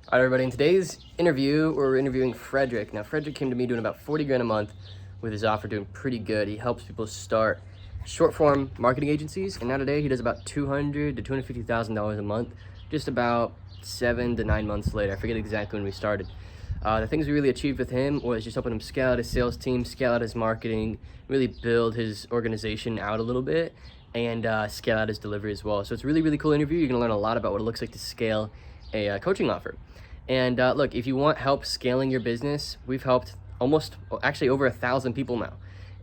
All right, everybody, in today's interview, we're interviewing Frederik. Now, Frederik came to me doing about 40 grand a month with his offer doing pretty good. He helps people start short form marketing agencies, and now today he does about $200,000 to $250,000 a month, just about 7 to 9 months later. I forget exactly when we started. The things we really achieved with him was just helping him scale out his sales team, scale out his marketing, really build his organization out a little bit, and scale out his delivery as well. So it's a really, really cool interview. You're gonna learn a lot about what it looks like to scale a coaching offer. And look, if you want help scaling your business, we've helped actually over 1,000 people now.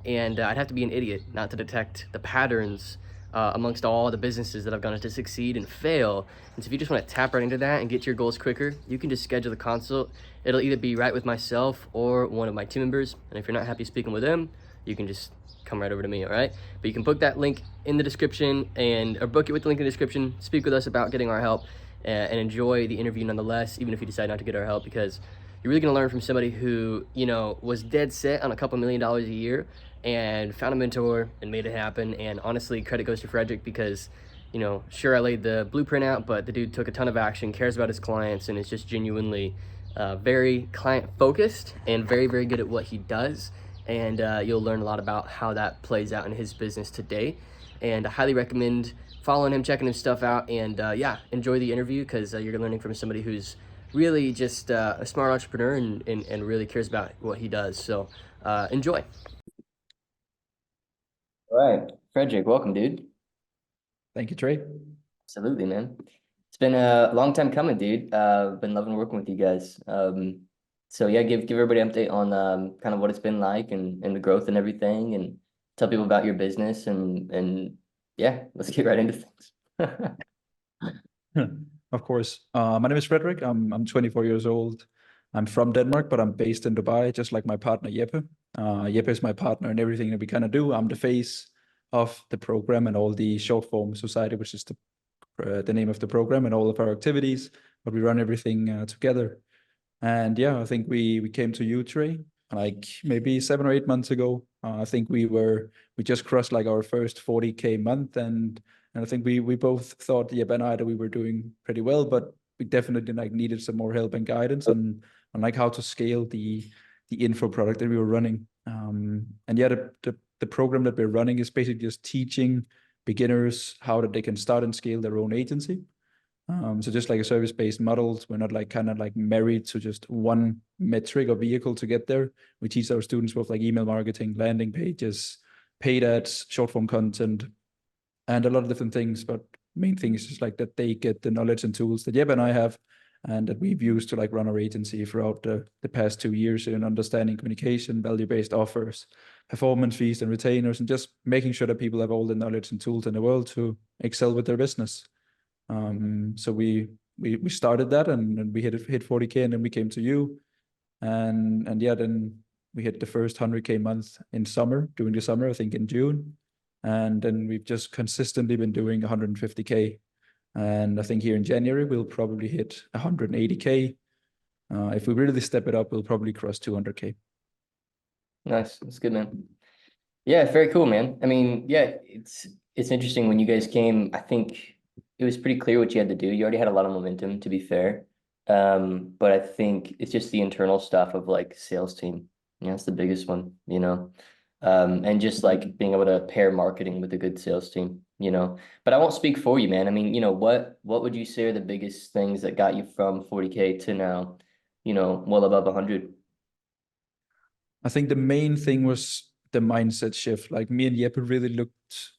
And I'd have to be an idiot not to detect the patterns amongst all the businesses that I've gone to succeed and fail. And so if you just want to tap right into that and get to your goals quicker, you can just schedule the consult. It'll either be right with myself or one of my team members. And if you're not happy speaking with them, you can just come right over to me, all right? But you can book that link in the description or book it with the link in the description, speak with us about getting our help, and enjoy the interview nonetheless, even if you decide not to get our help, because you're really gonna learn from somebody who, was dead set on a couple $1 million a year and found a mentor and made it happen. And honestly, credit goes to Frederik because, sure, I laid the blueprint out, but the dude took a ton of action, cares about his clients, and is just genuinely very client focused and very, very good at what he does. And you'll learn a lot about how that plays out in his business today. And I highly recommend following him, checking his stuff out, and enjoy the interview because you're learning from somebody who's really just a smart entrepreneur and really cares about what he does. So enjoy. All right, Frederik, welcome, dude. Thank you, Trey. Absolutely, man. It's been a long time coming, dude. Been loving working with you guys. So yeah, give everybody an update on kind of what it's been like and the growth and everything, and tell people about your business and yeah, let's get right into things. Of course. My name is Frederik. I'm 24 years old. I'm from Denmark, but I'm based in Dubai, just like my partner Jeppe. Jeppe is my partner in everything that we kind of do. I'm the face of the program and all the short form society, which is the name of the program, and all of our activities. But we run everything together. And yeah, I think we came to you, Trey, like maybe 7 or 8 months ago. I think we just crossed like our first 40K month, and I think we both thought, yeah, Ben and I, that we were doing pretty well, but we definitely like needed some more help and guidance on like how to scale the info product that we were running. And yeah, the program that we're running is basically just teaching beginners how that they can start and scale their own agency. So just like a service-based models, we're not like kind of like married to just one metric or vehicle to get there. We teach our students both like email marketing, landing pages, paid ads, short form content, and a lot of different things. But main thing is just like that they get the knowledge and tools that Jeb and I have, and that we've used to like run our agency throughout the past 2 years in understanding communication, value-based offers, performance fees and retainers, and just making sure that people have all the knowledge and tools in the world to excel with their business. So we started that, and we hit 40K, and then we came to you, and yeah, then we hit the first 100K month during the summer, I think in June, and then we've just consistently been doing 150K, and I think here in January we'll probably hit 180K. If we really step it up, we'll probably cross 200K. Nice, that's good, man. Yeah, very cool, man. I mean, yeah, it's interesting when you guys came. I think it was pretty clear what you had to do. You already had a lot of momentum, to be fair. But I think it's just the internal stuff of like sales team. Yeah, that's the biggest one. And just like being able to pair marketing with a good sales team. But I won't speak for you, man. I mean, what would you say are the biggest things that got you from 40K to now, well above 100? I think the main thing was the mindset shift. Like me and Jeppe really looked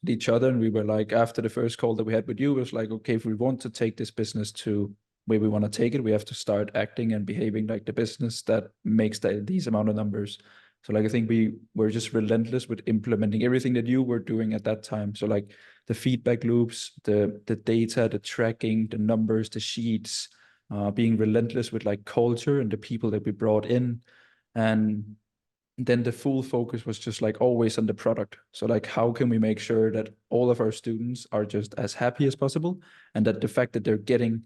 at each other, and we were like, after the first call that we had with you, it was like, okay, if we want to take this business to where we want to take it, we have to start acting and behaving like the business that makes these amount of numbers. So like I think we were just relentless with implementing everything that you were doing at that time. So like the feedback loops, the data, the tracking, the numbers, the sheets, being relentless with like culture and the people that we brought in. And then the full focus was just like always on the product. So like, how can we make sure that all of our students are just as happy as possible, and that the fact that they're getting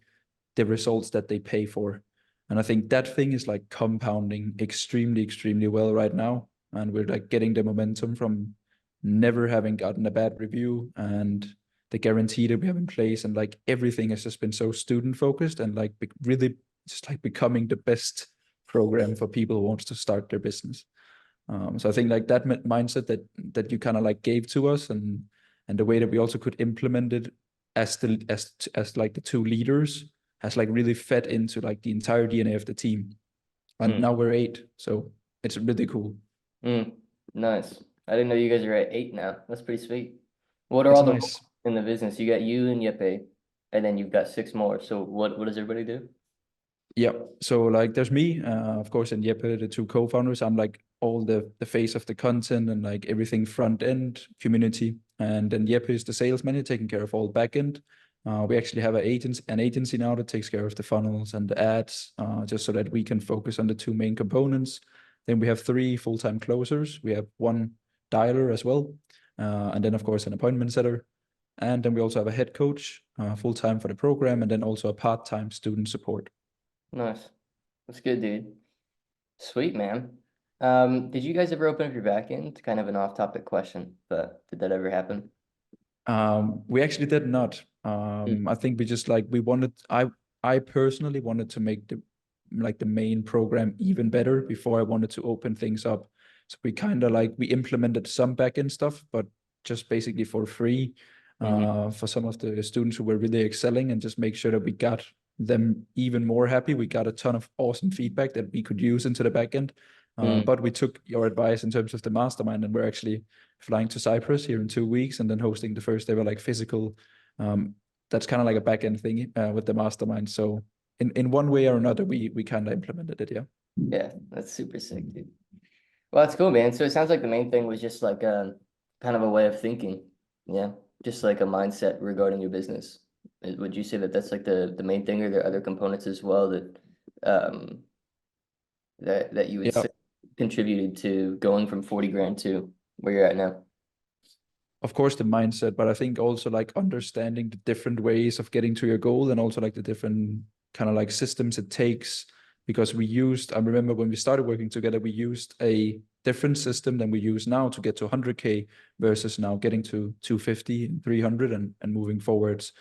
the results that they pay for. And I think that thing is like compounding extremely, extremely well right now. And we're like getting the momentum from never having gotten a bad review, and the guarantee that we have in place, and like everything has just been so student focused and like really just like becoming the best program for people who wants to start their business. So I think like that mindset that you kind of like gave to us, and the way that we also could implement it as like the two leaders has like really fed into like the entire DNA of the team. And now we're 8, so it's really cool. Nice. I didn't know you guys are at 8 now. That's pretty sweet. What are It's all the nice. roles in the business? You got you and Yepe, and then you've got 6 more. So what does everybody do? Yeah. So like there's me, of course, and Jeppe, the two co-founders. I'm like all the face of the content and like everything front end community. And then Jeppe is the sales manager taking care of all back end. We actually have an agency now that takes care of the funnels and the ads, just so that we can focus on the two main components. Then we have 3 full-time closers. We have 1 dialer as well. And then of course an appointment setter. And then we also have a head coach, full-time for the program, and then also a part-time student support. Nice. That's good, dude. Sweet, man. Did you guys ever open up your back end? Kind of an off-topic question, but did that ever happen? We actually did not. I think we just like we wanted. I personally wanted to make the main program even better before I wanted to open things up. So we kind of like we implemented some backend stuff, but just basically for free, for some of the students who were really excelling, and just make sure that we got them even more happy. We got a ton of awesome feedback that we could use into the backend. But we took your advice in terms of the mastermind, and we're actually flying to Cyprus here in 2 weeks, and then hosting the first ever like physical. That's kind of like a back end thing with the mastermind. So in one way or another, we kind of implemented it. Yeah. Yeah, that's super sick, dude. Well, that's cool, man. So it sounds like the main thing was just like a kind of a way of thinking. Yeah, just like a mindset regarding your business. Would you say that that's like the main thing, or are there other components as well that um that you would Yeah. say contributed to going from 40 grand to where you're at now? Of course, the mindset, but I think also like understanding the different ways of getting to your goal, and also like the different kind of like systems it takes. Because I remember when we started working together, we used a different system than we use now to get to 100K versus now getting to 250 and 300 and moving forwards.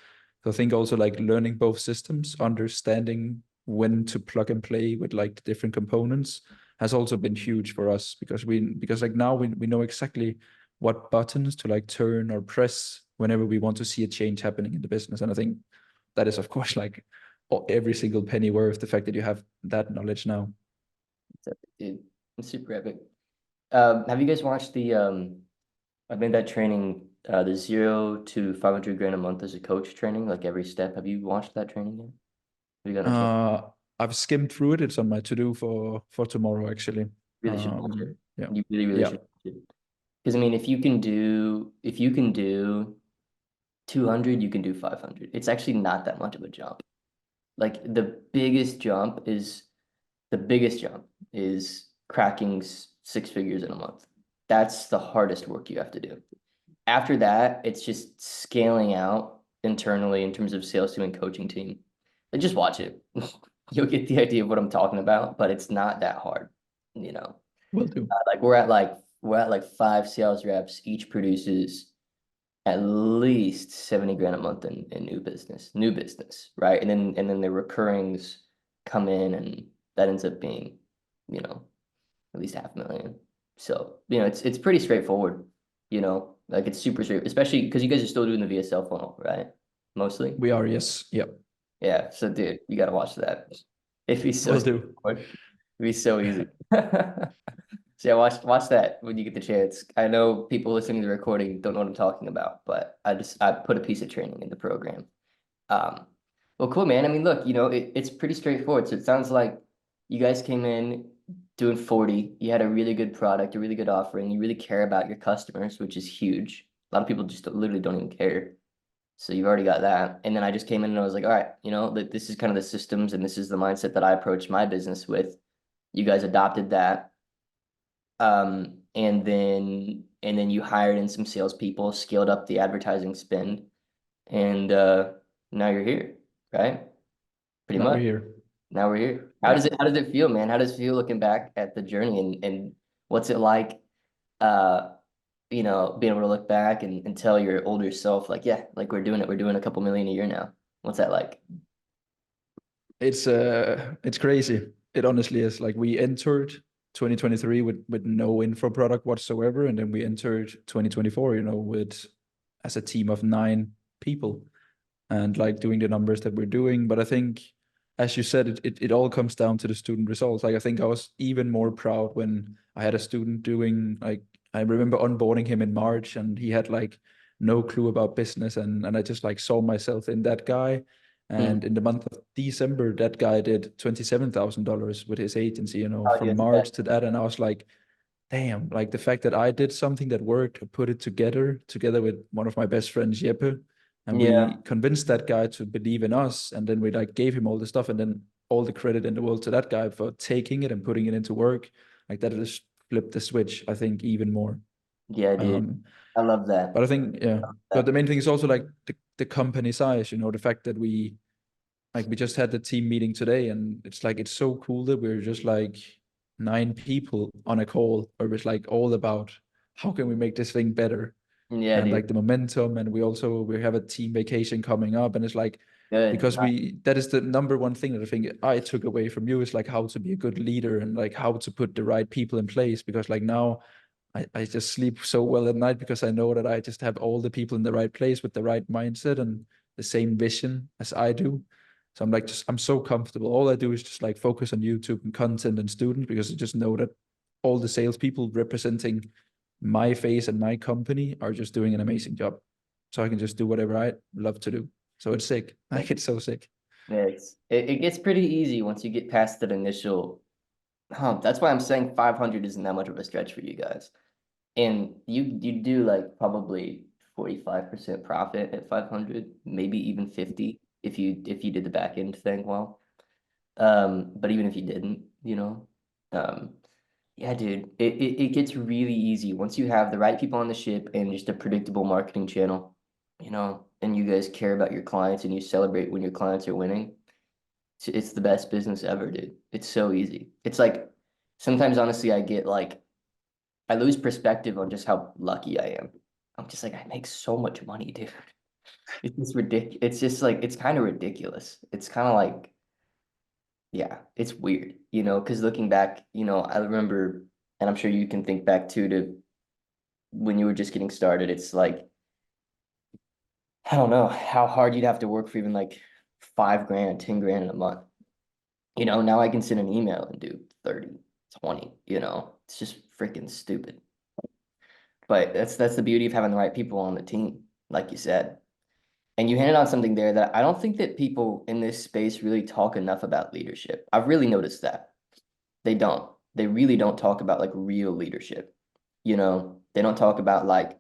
So I think also like learning both systems, understanding when to plug and play with like the different components has also been huge for us, because like now we know exactly what buttons to like turn or press whenever we want to see a change happening in the business. And I think that is of course like every single penny worth, the fact that you have that knowledge now. Dude, it's super epic. Have you guys watched I made that training, the 0 to 500 grand a month as a coach training, like every step. Have you watched that training yet? Have you gotten a chance? I've skimmed through it. It's on my to-do for tomorrow actually. Really should watch it. Yeah. You really Yeah. should watch it. Because I mean, if you can do 200, you can do 500. It's actually not that much of a jump. Like the biggest jump is cracking 6 figures in a month. That's the hardest work you have to do. After that, it's just scaling out internally in terms of sales team and coaching team. Like, just watch it. You'll get the idea of what I'm talking about, but it's not that hard, you know. Will do. Like we're at like 5 sales reps. Each produces at least 70 grand a month in new business, right? And then the recurrings come in, and that ends up being, at least 500,000. So, it's pretty straightforward, like it's super straight, especially because you guys are still doing the VSL funnel, right? Mostly. We are, yes. Yeah. Yeah. So, dude, you got to watch that. It'd be so Will do. straightforward. It'd be so easy. So yeah, watch that when you get the chance. I know people listening to the recording don't know what I'm talking about, but I put a piece of training in the program. Um, well, cool, man. I mean, look, it's pretty straightforward. So it sounds like you guys came in doing 40. You had a really good product, a really good offering. You really care about your customers, which is huge. A lot of people just literally don't even care. So you've already got that. And then I just came in and I was like, all right, this is kind of the systems and this is the mindset that I approach my business with. You guys adopted that. And then you hired in some salespeople, scaled up the advertising spend, and now you're here, right? Pretty Now we're much. here. Now we're here. How Yeah. does it feel, man? How does it feel looking back at the journey, and what's it like, uh, being able to look back and tell your older self, like, yeah, like we're doing it. We're doing a couple million a year now. What's that like? It's crazy. It honestly is. Like we entered 2023 with no info product whatsoever, and then we entered 2024, with as a team of 9 people, and like doing the numbers that we're doing. But I think, as you said, it all comes down to the student results. Like I think I was even more proud when I had a student doing, like, I remember onboarding him in March, and he had like no clue about business, and I just like saw myself in that guy. Mm. And in the month of December, that guy did $27,000 with his agency, Oh, from dude, yeah. March to that. And I was like, damn, like the fact that I did something that worked, I put it together with one of my best friends, Jeppe, and Yeah, we convinced that guy to believe in us. And then we like gave him all the stuff, and then all the credit in the world to that guy for taking it and putting it into work. Like that just flipped the switch, I think, even more. yeah, dude. Um, I love that. but I think, yeah. But the main thing is also like the company size, the fact that we just had the team meeting today, and it's like it's so cool that we're just like 9 people on a call where it's like all about how can we make this thing better, Yeah, and dude. like the momentum. And we have a team vacation coming up, and it's like, Good. because that is the number one thing that I think I took away from you, is like how to be a good leader and like how to put the right people in place. Because like now I just sleep so well at night because I know that I just have all the people in the right place with the right mindset and the same vision as I do. So I'm like, I'm so comfortable. All I do is just like focus on YouTube and content and students, because I just know that all the salespeople representing my face and my company are just doing an amazing job. So I can just do whatever I love to do. So it's sick. Like it's so sick. Yeah, it gets pretty easy once you get past that initial hump. That's why I'm saying 500 isn't that much of a stretch for you guys. And you do like probably 45% profit at 500, maybe even 50 if you did the back end thing well. But even if you didn't, um, yeah, dude, it gets really easy once you have the right people on the ship and just a predictable marketing channel, and you guys care about your clients and you celebrate when your clients are winning. It's the best business ever, dude. It's so easy. It's like sometimes honestly I get like I lose perspective on just how lucky I am. I'm just like I make so much money, dude. It's just ridiculous. It's just like it's kind of ridiculous. It's kind of like yeah, it's weird, because looking back, I remember, and I'm sure you can think back too to when you were just getting started. It's like, I don't know how hard you'd have to work for even like 5 grand, 10 grand in a month. Now I can send an email and do 30, 20, it's just freaking stupid. But that's the beauty of having the right people on the team, like you said. And you hinted on something there that I don't think that people in this space really talk enough about leadership. I've really noticed that. They don't. They really don't talk about like real leadership. They don't talk about like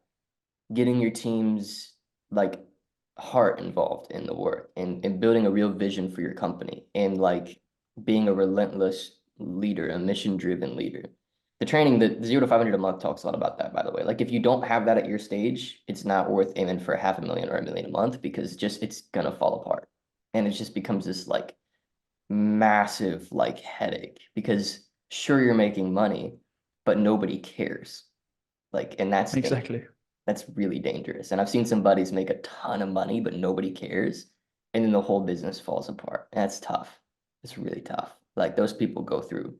getting your team's like heart involved in the work and building a real vision for your company and like being a relentless leader, a mission-driven leader. The training, the 0 to 500 a month talks a lot about that, by the way. Like if you don't have that at your stage, it's not worth aiming for 500,000 or 1 million a month because just it's gonna fall apart. And it just becomes this like massive like headache because sure you're making money, but nobody cares. Like, and that's dangerous. Exactly. That's really dangerous. And I've seen some buddies make a ton of money, but nobody cares. And then the whole business falls apart. And that's tough. It's really tough. Like those people go through,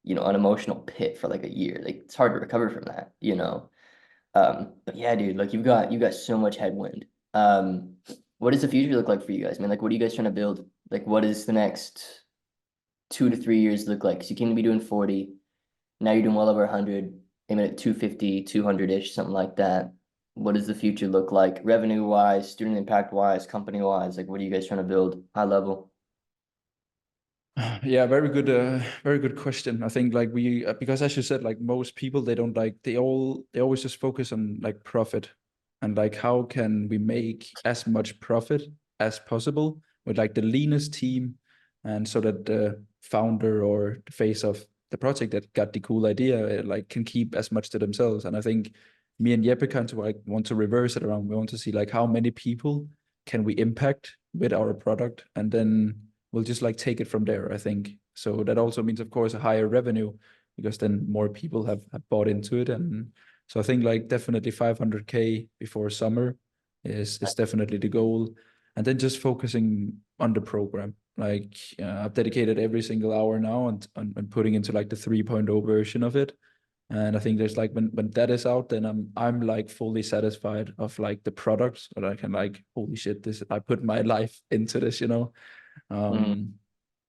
an emotional pit for like a year. Like it's hard to recover from that. But yeah, dude, like you got so much headwind. What does the future look like for you guys? I mean, like what are you guys trying to build? Like what is the next 2 to 3 years look like? Because you came to be doing 40. Now you're doing well over 100, aiming at 250, 200-ish, something like that. What does the future look like revenue wise, student impact wise, company wise? Like, what are you guys trying to build high level? Yeah, very good question. I think like because as you said, like most people, they don't like, they always just focus on like profit, and like how can we make as much profit as possible with like the leanest team, and so that the founder or the face of the project that got the cool idea, like can keep as much to themselves. And I think me and Jeppe kind of like want to reverse it around. We want to see like how many people can we impact with our product, and then we'll just like take it from there, I think. So that also means, of course, a higher revenue, because then more people have bought into it. And so I think like definitely 500K before summer is definitely the goal. And then just focusing on the program. Like I've dedicated every single hour now and putting into like the 3.0 version of it. And I think there's like when that is out, then I'm like fully satisfied of like the products that I can like, holy shit, this I put my life into this, you know. Mm,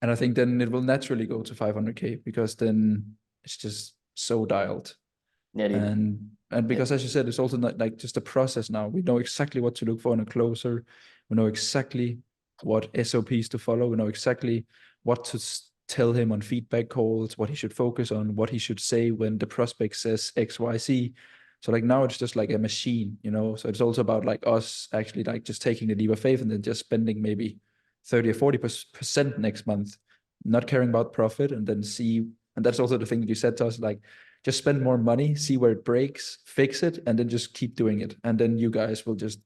And I think then it will naturally go to 500K because then it's just so dialed. yeah, dude. And because as you said, it's also not like just a process now. We know exactly what to look for in a closer. We know exactly what SOPs to follow. We know exactly what to tell him on feedback calls, what he should focus on, what he should say when the prospect says XYZ. So like now it's just like a machine, you know. So it's also about like us actually like just taking the leap of faith and then just spending maybe 30 or 40% next month, not caring about profit, and then see. And that's also the thing that you said to us, like just spend more money, see where it breaks, fix it, and then just keep doing it. And then you guys will just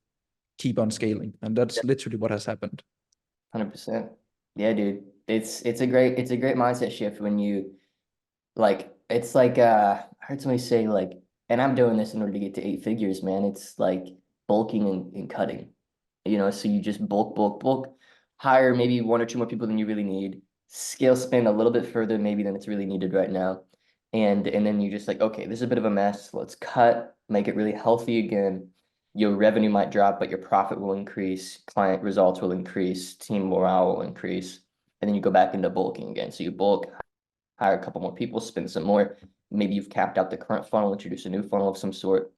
keep on scaling. And that's literally what has happened. 100%. Yeah, dude. It's a great mindset shift when you like it's like I heard somebody say like, and I'm doing this in order to get to 8 figures, man. It's like bulking and cutting. You know, so you just bulk, hire maybe one or two more people than you really need, scale spend a little bit further maybe than it's really needed right now. And then you just like, okay, this is a bit of a mess. Let's cut, make it really healthy again. Your revenue might drop, but your profit will increase, client results will increase, team morale will increase. And then you go back into bulking again. So you bulk, hire a couple more people, spend some more. Maybe you've capped out the current funnel, introduce a new funnel of some sort,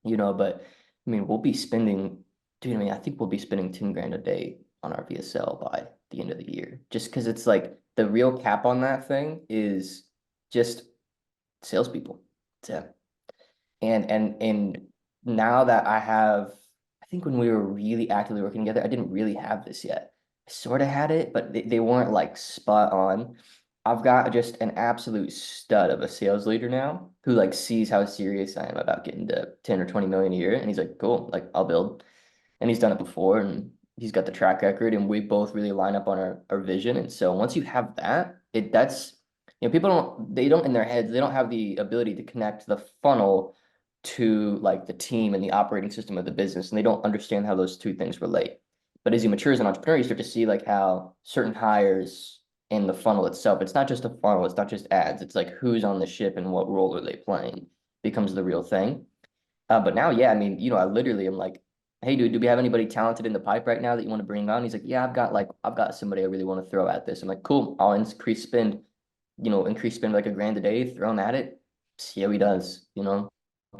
you know, but I mean, we'll be spending, dude, I mean, I think we'll be spending 10 grand a day on our VSL by the end of the year. Just because it's like the real cap on that thing is just salespeople. Yeah. And now that I have, I think when we were really actively working together, I didn't really have this yet. I sort of had it, but they weren't like spot on. I've got just an absolute stud of a sales leader now who like sees how serious I am about getting to 10 or 20 million a year. And he's like, cool, like I'll build. And he's done it before and he's got the track record and we both really line up on our vision. And so once you have that, that's, you know, people they don't in their heads, they don't have the ability to connect the funnel to like the team and the operating system of the business. And they don't understand how those two things relate. But as you mature as an entrepreneur, you start to see like how certain hires in the funnel itself, it's not just a funnel, it's not just ads. It's like who's on the ship and what role are they playing becomes the real thing. But now, yeah, I mean, you know, I literally am like, hey, dude, do we have anybody talented in the pipe right now that you want to bring on? He's like, yeah, I've got somebody I really want to throw at this. I'm like, cool, I'll increase spend like $1,000 a day, throw him at it, see how he does, you know?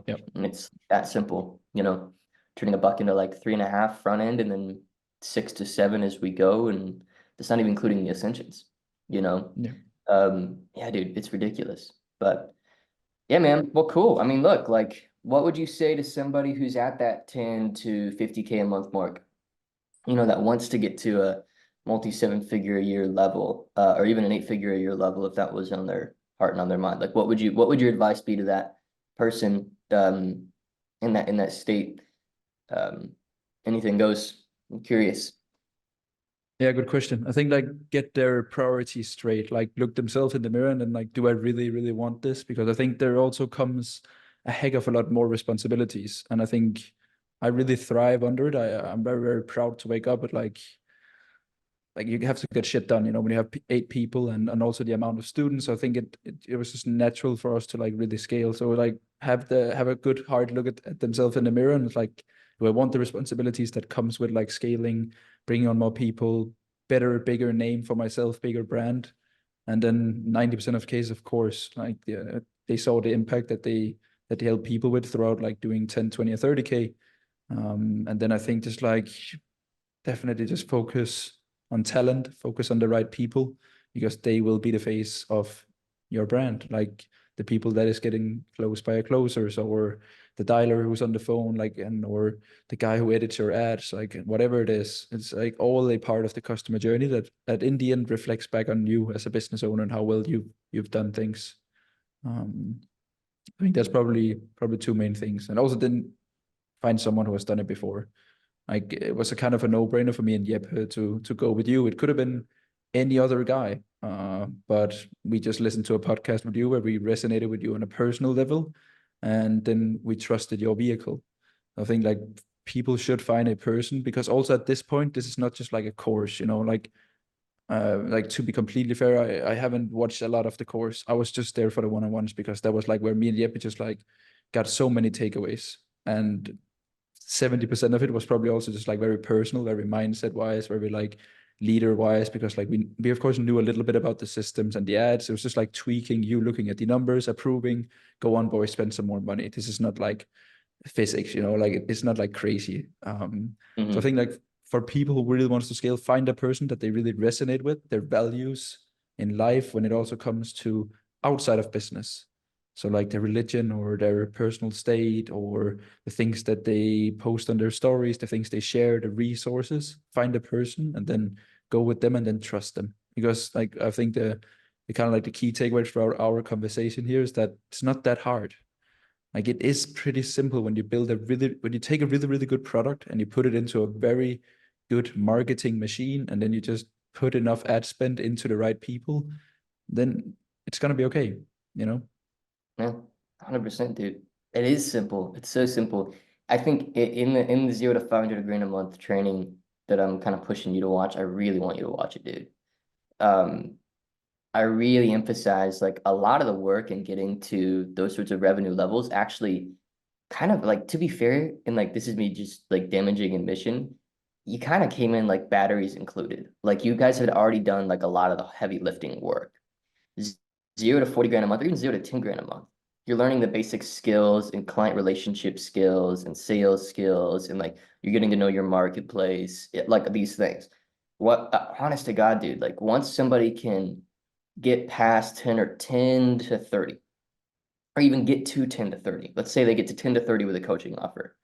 Yep. And it's that simple, you know, turning a buck into like 3.5 front end and then 6 to 7 as we go. And that's not even including the ascensions, you know? Yeah. Yeah, dude, it's ridiculous. But yeah, man. Well, cool. I mean, look, like, what would you say to somebody who's at that 10 to 50K a month mark, you know, that wants to get to a multi 7 figure a year level, or even an 8 figure a year level if that was on their heart and on their mind? Like, what would your advice be to that person, in that state? Um, Anything goes. I'm curious. Yeah, good question. I think like get their priorities straight, like look themselves in the mirror and then like, do I really, really want this? Because I think there also comes a heck of a lot more responsibilities. And I think I really thrive under it. I'm very, very proud to wake up at like you have to get shit done, you know, when you have 8 people and also the amount of students. I think it was just natural for us to like really scale. So like have a good hard look at themselves in the mirror and it's like, do I want the responsibilities that comes with like scaling, bringing on more people, better, bigger name for myself, bigger brand? And then 90% of cases, of course, like yeah, they saw the impact that they help people with throughout like doing 10, 20, or 30K. And then I think just like definitely just focus on talent, focus on the right people, because they will be the face of your brand. Like the people that is getting close by a closers or the dialer who's on the phone, like, and or the guy who edits your ads, like whatever it is, it's like all a part of the customer journey that in the end reflects back on you as a business owner and how well you've done things. Um, I think that's probably two main things. And also then find someone who has done it before. Like it was a kind of a no-brainer for me and Jeppe to go with you. It could have been any other guy, but we just listened to a podcast with you where we resonated with you on a personal level, and then we trusted your vehicle. I think like people should find a person because also at this point, this is not just like a course, you know, like Like to be completely fair, I haven't watched a lot of the course. I was just there for the one-on-ones because that was like where me and Jeppe just like got so many takeaways. And 70% of it was probably also just like very personal, very mindset wise, very like leader wise, because like we of course knew a little bit about the systems and the ads. It was just like tweaking, you looking at the numbers, approving, go on boys, spend some more money. This is not like physics, you know, like it's not like crazy. So I think like for people who really wants to scale, find a person that they really resonate with, their values in life when it also comes to outside of business. So like their religion or their personal state or the things that they post on their stories, the things they share, the resources, find a person and then go with them and then trust them. Because like I think the kind of like the key takeaway for our conversation here is that it's not that hard. Like it is pretty simple when you build when you take a really, really good product and you put it into a very good marketing machine and then you just put enough ad spend into the right people, then it's gonna be okay, you know? Yeah, 100%, dude. It is simple. It's so simple. I think in the 0 to 500 grand a month training that I'm kind of pushing you to watch, I really want you to watch it, dude. Um, I really emphasize like a lot of the work in getting to those sorts of revenue levels actually kind of like, to be fair, and like this is me just like damaging admission, you kind of came in like batteries included. Like you guys had already done like a lot of the heavy lifting work. 0 to 40 grand a month, or even 0 to 10 grand a month. You're learning the basic skills and client relationship skills and sales skills, and like you're getting to know your marketplace, like these things. What, honest to God, dude, like once somebody can get past 10 or 10 to 30, or even get to 10 to 30, let's say they get to 10 to 30 with a coaching offer.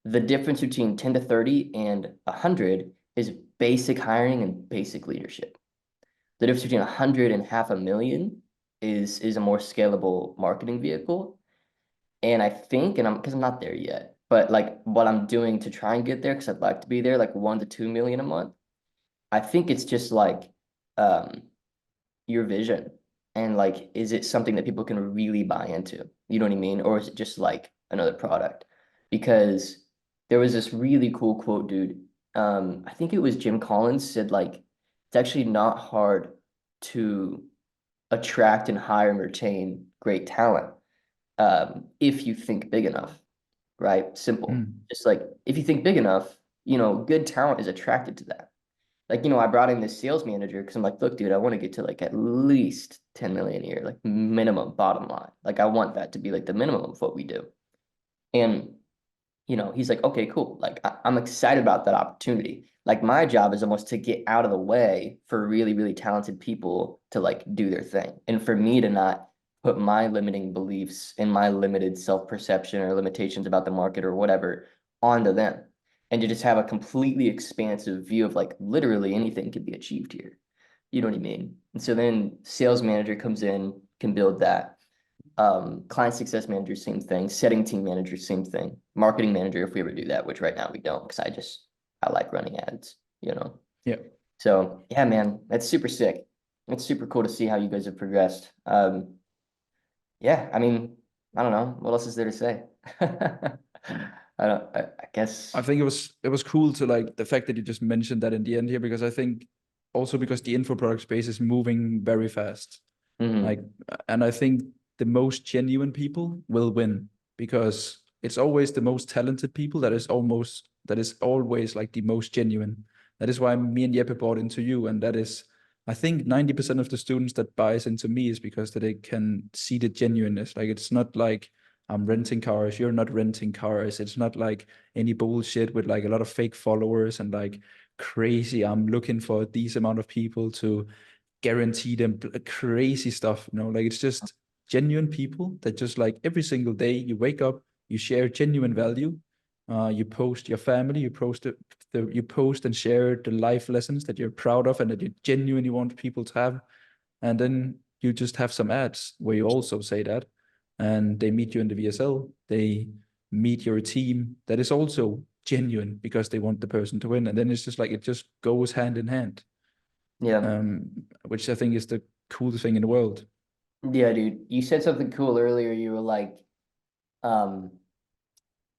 The difference between 10 to 30 and 100 is basic hiring and basic leadership. The difference between 100 and 500,000 is a more scalable marketing vehicle. And I think, and I'm because I'm not there yet, but like what I'm doing to try and get there, because I'd like to be there, like 1 to 2 million a month. I think it's just like um your vision, and like, is it something that people can really buy into? You know what I mean? Or is it just like another product? Because there was this really cool quote, dude. I think it was Jim Collins said like it's actually not hard to attract and hire and retain great talent, if you think big enough, right? Simple. Mm. Just like if you think big enough, good talent is attracted to that. Like, I brought in this sales manager because I'm like, look, dude, I want to get to like at least 10 million a year, like minimum bottom line. Like I want that to be like the minimum of what we do. And he's like, okay, cool. Like I'm excited about that opportunity. Like my job is almost to get out of the way for really, really talented people to like do their thing. And for me to not put my limiting beliefs and my limited self-perception or limitations about the market or whatever onto them. And to just have a completely expansive view of like literally anything can be achieved here. You know what I mean? And so then sales manager comes in, can build that. Client success manager, same thing. Setting team manager, same thing. Marketing manager, if we ever do that, which right now we don't, because I like running ads. Yeah. So yeah, man, that's super sick. It's super cool to see how you guys have progressed. Yeah, I mean, I don't know. What else is there to say? I I guess. think it was cool to like the fact that you just mentioned that in the end here, because I think also because the info product space is moving very fast. Like, Mhm. and I think the most genuine people will win because it's always the most talented people that is always like the most genuine. That is why me and Jeppe bought into you, and that is, I think 90% of the students that buys into me is because that they can see the genuineness. Like it's not like I'm renting cars, you're not renting cars. It's not like any bullshit with like a lot of fake followers and like crazy. I'm looking for these amount of people to guarantee them crazy stuff. Like it's just genuine people that just like every single day you wake up, you share genuine value. You post your family, you post and share the life lessons that you're proud of and that you genuinely want people to have. And then you just have some ads where you also say that, and they meet you in the VSL. They meet your team that is also genuine because they want the person to win. And then it's just like it just goes hand in hand, Yeah. which I think is the coolest thing in the world. Yeah, dude. You said something cool earlier. You were like, um,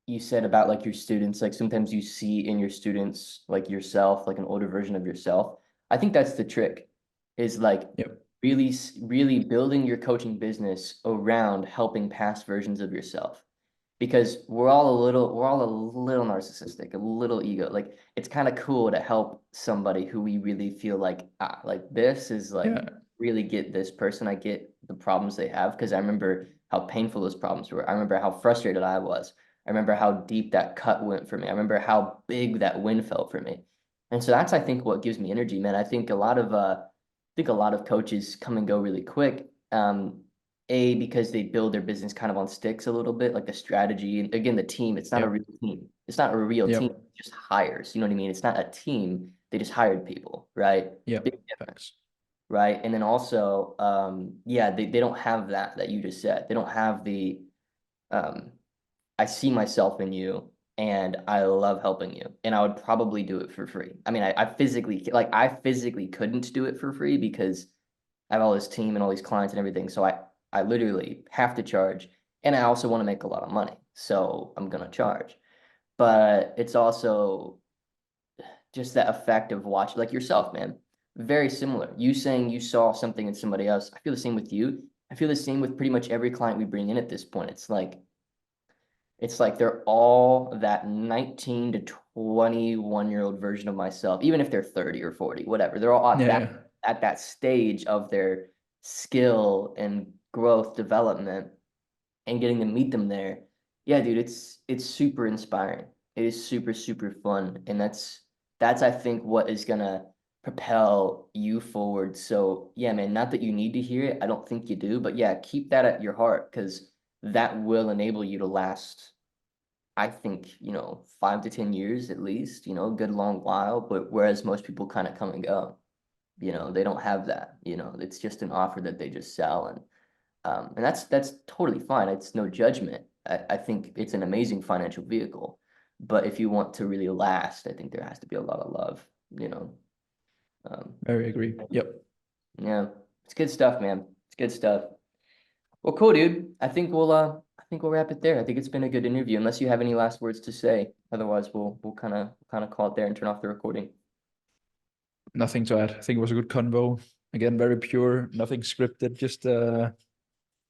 you said about like your students, like sometimes you see in your students like yourself, like an older version of yourself. I think that's the trick, is like Yep. really building your coaching business around helping past versions of yourself. Because we're all a little narcissistic, a little ego. Like it's kind of cool to help somebody who we really feel like this is like Yeah. really get this person. I get the problems they have because I remember how painful those problems were. I remember how frustrated I was. I remember how deep that cut went for me. I remember how big that win felt for me. And so that's, I think, what gives me energy, man. I think a lot of coaches come and go really quick. Because they build their business kind of on sticks a little bit, like the strategy. And again, the team, it's not a Yep. real team. It's not a real team, Yep. it just hires. You know what I mean? It's not a team. They just hired people, right? Yep. Big difference, Facts. right? And then also, yeah, they don't have that you just said. They don't have the um, I see myself in you and I love helping you. And I would probably do it for free. I mean, I physically couldn't do it for free because I have all this team and all these clients and everything. So I literally have to charge. And I also want to make a lot of money. So I'm gonna charge. But it's also just that effect of watching like yourself, man. Very similar. You saying you saw something in somebody else. I feel the same with you. I feel the same with pretty much every client we bring in at this point. It's like they're all that 19 to 21-year-old version of myself, even if they're 30 or 40, whatever. They're all Yeah. Yeah. at that stage of their skill and growth development and getting to meet them there. Yeah, dude, it's super inspiring. It is super fun. And that's I think what is gonna propel you forward. So yeah, man, not that you need to hear it. I don't think you do, but yeah, keep that at your heart because that will enable you to last, I think, 5 to 10 years at least, a good long while. But whereas most people kind of come and go, they don't have that, it's just an offer that they just sell. And that's totally fine. It's no judgment. I think it's an amazing financial vehicle. But if you want to really last, I think there has to be a lot of love, you know. Um, Very agree. Yep. yeah, it's good stuff, man. It's good stuff. Well, cool, dude. I think we'll wrap it there. I think it's been a good interview, unless you have any last words to say. Otherwise, we'll kind of call it there and turn off the recording. Nothing to add. I think it was a good convo. Again, very pure, nothing scripted. Just Yeah,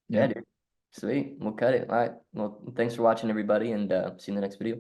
yeah. dude. Sweet. We'll cut it. All right. Well, thanks for watching, everybody, and see you in the next video.